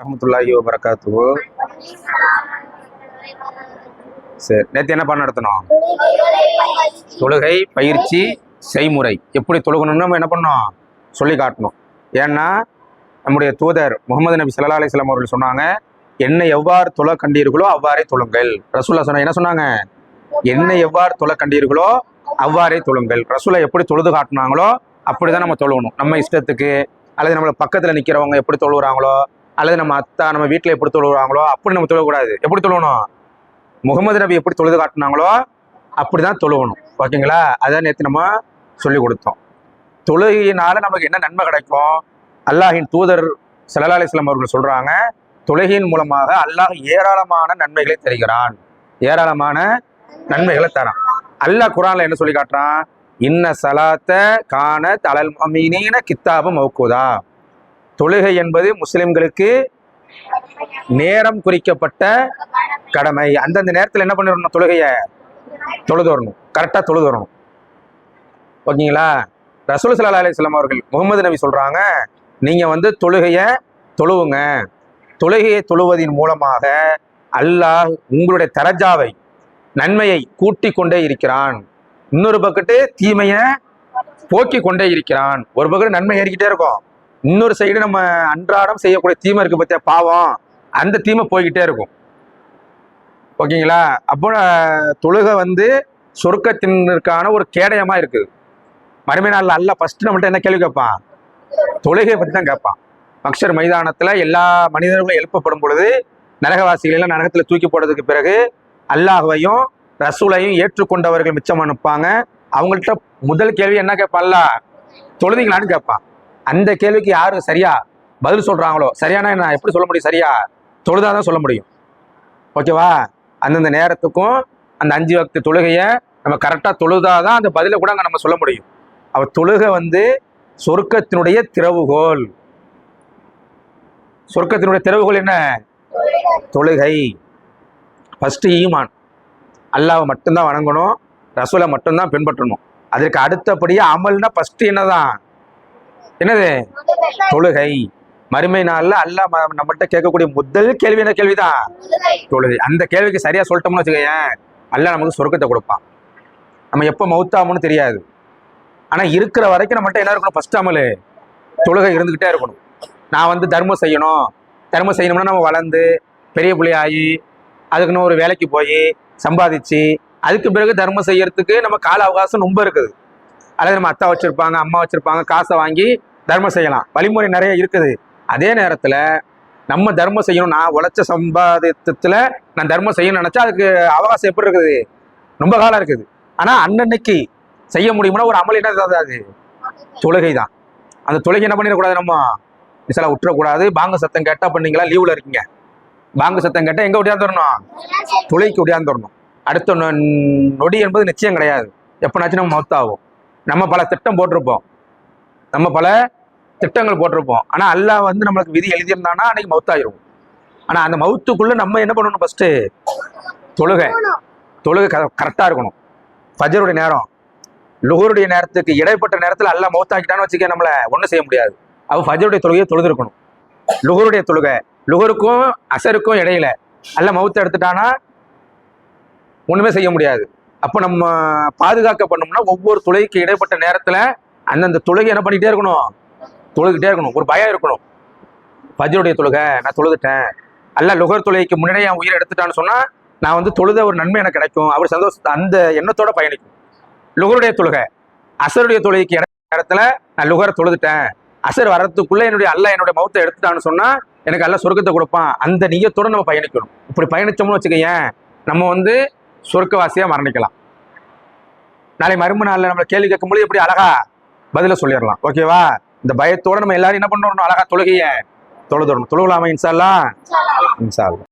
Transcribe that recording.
ரஹ்மத்துல்லாஹி வபரகாத்துஹு. சரி, நேற்று என்ன பண்ண நடத்தணும்? தொழுகை பயிற்சி செய்முறை எப்படி தொழுகணும்னு நம்ம என்ன பண்ணோம் சொல்லி காட்டணும். ஏன்னா நம்முடைய தூதர் முகமது நபி ஸல்லல்லாஹு அலைஹி வஸல்லம் அவர்கள் சொன்னாங்க, என்னை எவ்வாறு தொழ கண்டீர்களோ அவ்வாறே தொழுங்கள். ரசூலுல்லாஹ் சொன்னாங்க, என்ன சொன்னாங்க? என்னை எவ்வாறு தொழ கண்டீர்களோ அவ்வாறே தொழுங்கள். ரசூலை எப்படி தொழுது காட்டினாங்களோ அப்படிதான் நம்ம தொழுகணும். நம்ம இஷ்டத்துக்கு அல்லது நம்மள பக்கத்தில் நிற்கிறவங்க எப்படி தொழுகிறாங்களோ அல்லது நம்ம அத்தா நம்ம வீட்டில் எப்படி தொழுகிறாங்களோ அப்படி நம்ம தொழக்கூடாது. எப்படி தொழுகணும்? முகமது நபி எப்படி தொழுது காட்டினாங்களோ அப்படிதான் தொழுகணும். ஓகேங்களா? அதான் நேற்று நம்ம சொல்லி கொடுத்தோம். தொழுகையினால நமக்கு என்ன நன்மை கிடைக்கும்? அல்லாஹின் தூதர் ஸல்லல்லாஹு அலைஹி வஸல்லம் அவர்கள் சொல்றாங்க, தொழுகையின் மூலமாக அல்லாஹ் ஏராளமான நன்மைகளை தருகிறான். ஏராளமான நன்மைகளை தரான். அல்லாஹ் குர்ஆன்ல என்ன சொல்லி காட்டுறான்? இன்ன ஸலாத்த கானத் அலல் முஃமினீன கித்தாப மௌகூதா. தொழுகை என்பது முஸ்லிம்களுக்கு நேரம் குறிக்கப்பட்ட கடமை. அந்தந்த நேரத்தில் என்ன பண்ணிடணும்? தொழுகையை தொழுது வரணும், கரெக்டாக தொழுது வரணும். ஓகேங்களா? ரசூல் ஸல்லல்லாஹு அலைஹி வஸல்லம் அவர்கள் முகமது நபி சொல்றாங்க, நீங்க தொழுகையை தொழுவுங்க. தொழுகையை தொழுவதின் மூலமாக அல்லாஹ் உங்களுடைய தரஜாவை நன்மையை கூட்டி கொண்டே இருக்கிறான். இன்னொரு பக்கத்து தீமையை போக்கி கொண்டே இருக்கிறான். ஒரு பக்கத்து நன்மை ஏறிக்கிட்டே இருக்கும், இன்னொரு சைடு நம்ம அன்றாடம் செய்யக்கூடிய தீமை இருக்கு பத்தியா, பாவம், அந்த தீமை போய்கிட்டே இருக்கும். ஓகேங்களா? அப்போ தொழுகை சொர்க்கத்தினருக்கான ஒரு கேடயமா இருக்குது. மறுமை நாளில் அல்லாஹ் ஃபர்ஸ்ட் நம்மள்ட்ட என்ன கேள்வி கேட்பான்? தொழுகையை பற்றி தான் கேட்பான். மக்ஷர் மைதானத்தில் எல்லா மனிதர்களும் எழுப்பப்படும் பொழுது நரகவாசிகளெல்லாம் நரகத்தில் தூக்கி போடுறதுக்கு பிறகு அல்லாஹ்வையும் ரசூலையும் ஏற்றுக்கொண்டவர்கள் மிச்சம் அனுப்பாங்க. அவங்கள்ட்ட முதல் கேள்வி என்ன கேட்பான்ல? தொழுதிங்களான்னு கேட்பான். அந்த கேள்விக்கு யாரு சரியா பதில் சொல்றாங்களோ, சரியானா என்ன எப்படி சொல்ல முடியும்? சரியா தொழுதாதான் சொல்ல முடியும். ஓகேவா? அந்தந்த நேரத்துக்கும் அந்த 5 வக்து தொழுகையை நம்ம கரெக்டாக தொழுதாதான் அந்த பதிலை கூட அங்கே நம்ம சொல்ல முடியும். அவ தொழுகை சொர்க்கத்தினுடைய திறவுகோல். சொர்க்கத்தினுடைய திறவுகோல் என்ன? தொழுகை. ஃபர்ஸ்ட் ஈமான், அல்லாஹ்வை மட்டும்தான் வணங்கணும், ரசூலை மட்டும்தான் பின்பற்றணும். அதற்கு அடுத்தபடியாக அமல்னா ஃபர்ஸ்ட் என்னதான்? என்னது? தொழுகை. மறுமை நாளில் அல்லாஹ் நம்மகிட்ட கேட்கக்கூடிய முதல் கேள்வி என்ன கேள்விதான்? தொழுகை. அந்த கேள்விக்கு சரியா சொல்லிட்டோம்னு வச்சுக்கோயேன், அல்லாஹ் நமக்கு சொர்க்கத்தை கொடுப்பான். நம்ம எப்போ மௌத்தாமோன்னு தெரியாது. ஆனால் இருக்கிற வரைக்கும் நம்மகிட்ட என்ன இருக்கணும்? ஃபர்ஸ்ட் அமல் தொழுகை இருந்துக்கிட்டே இருக்கணும். நான் தர்மம் செய்யணும். தர்மம் செய்யணும்னா நம்ம வளர்ந்து பெரிய பிள்ளையாகி அதுக்குன்னு ஒரு வேலைக்கு போய் சம்பாதிச்சு அதுக்கு பிறகு தர்மம் செய்யறதுக்கு நம்ம கால அவகாசம் ரொம்ப இருக்குது. அல்லது நம்ம அத்தா வச்சிருப்பாங்க, அம்மா வச்சிருப்பாங்க, காசை வாங்கி தர்மம் செய்யலாம். வழிமுறை நிறைய இருக்குது. அதே நேரத்தில் நம்ம தர்மம் செய்யணும், நான் உழைச்ச சம்பாதித்தத்தில் நான் தர்மம் செய்யணும்னு நினச்சா அதுக்கு அவகாசம் எப்படி இருக்குது? ரொம்ப காலம் இருக்குது. ஆனால் அன்னன்னைக்கு செய்ய முடியும்னா ஒரு அமல் என்ன? அது தொழுகை தான். அந்த தொழுகை என்ன பண்ணிடக்கூடாது? நம்ம மிசலா விட்டுறக்கூடாது. பாங்க சத்தம் கேட்டால் பண்ணீங்களா, லீவில் இருக்கீங்க, பாங்க சத்தம் கேட்டால் எங்கே ஒடியாந்து வரணும்? தொழுகைக்கு ஒடியாந்து வரணும். அடுத்த நொடி என்பது நிச்சயம் கிடையாது. எப்போனாச்சும் நம்ம மௌத்தாகும். நம்ம பல திட்டம் போட்டிருப்போம், நம்ம பல திட்டங்கள் போட்டிருப்போம். ஆனால் அல்லாஹ் நம்மளுக்கு விதி எழுதியிருந்தானா அன்னைக்கு மௌத்தாயிரும். ஆனால் அந்த மௌத்துக்குள்ள நம்ம என்ன பண்ணணும்? ஃபர்ஸ்ட் தொழுகை. தொழுகை கரெக்டாக இருக்கணும். ஃபஜருடைய நேரம் லுஹருடைய நேரத்துக்கு இடைப்பட்ட நேரத்தில் அல்லாஹ் மௌத்தாக்கிட்டான்னு வச்சுக்க நம்மளை ஒன்றும் செய்ய முடியாது. அவ ஃபஜருடைய தொழுகையை தொழுது இருக்கணும். லுஹருடைய தொழுகை, லுஹருக்கும் அசருக்கும் இடையில அல்லாஹ் மௌத்தை எடுத்துட்டானா ஒண்ணுமே செய்ய முடியாது. அப்போ நம்ம பாதுகாக்கப்படணும்னா ஒவ்வொரு தொழுகைக்கு இடைப்பட்ட நேரத்தில் அந்தந்த தொழுகை என்ன பண்ணிக்கிட்டே இருக்கணும்? தொழுகிட்டே இருக்கணும். ஒரு பயம் இருக்கணும். ஃபஜருடைய தொழுகை நான் தொழுதுட்டேன், அல்லாஹ் லுஹர் தொழுகைக்கு முன்னாடியே என் உயிரை எடுத்துட்டான்னு சொன்னா நான் தொழுத ஒரு நன்மை எனக்கு கிடைக்கும், அவர் சந்தோஷத்தை அந்த எண்ணத்தோட பயணிக்கும். லுஹருடைய தொழுகை, அசருடைய தொழுகைக்கு நேரத்தில் நான் லுஹரை தொழுதுட்டேன், அசர் வர்றதுக்குள்ள என்னுடைய மௌத்தை எடுத்துட்டான்னு சொன்னா எனக்கு அல்லாஹ் சொர்க்கத்தை கொடுப்பான், அந்த நியத்தோட நம்ம பயணிக்கணும். இப்படி பயணிச்சோம்னு வச்சுக்கேன், நம்ம சொர்க்கவாசியா மரணிக்கலாம். நாளை மறுமை நாளில் நம்மளை கேள்வி கேட்கும்போது எப்படி அழகா பதில சொல்லிடலாம். ஓகேவா? இந்த பயத்தோட நம்ம எல்லாரும் என்ன பண்ணணும்? அழகா தொழுகையை தொழுதுறணும். தொழுகலாமா? இன்ஷா அல்லாஹ். இன்ஷா அல்லாஹ்.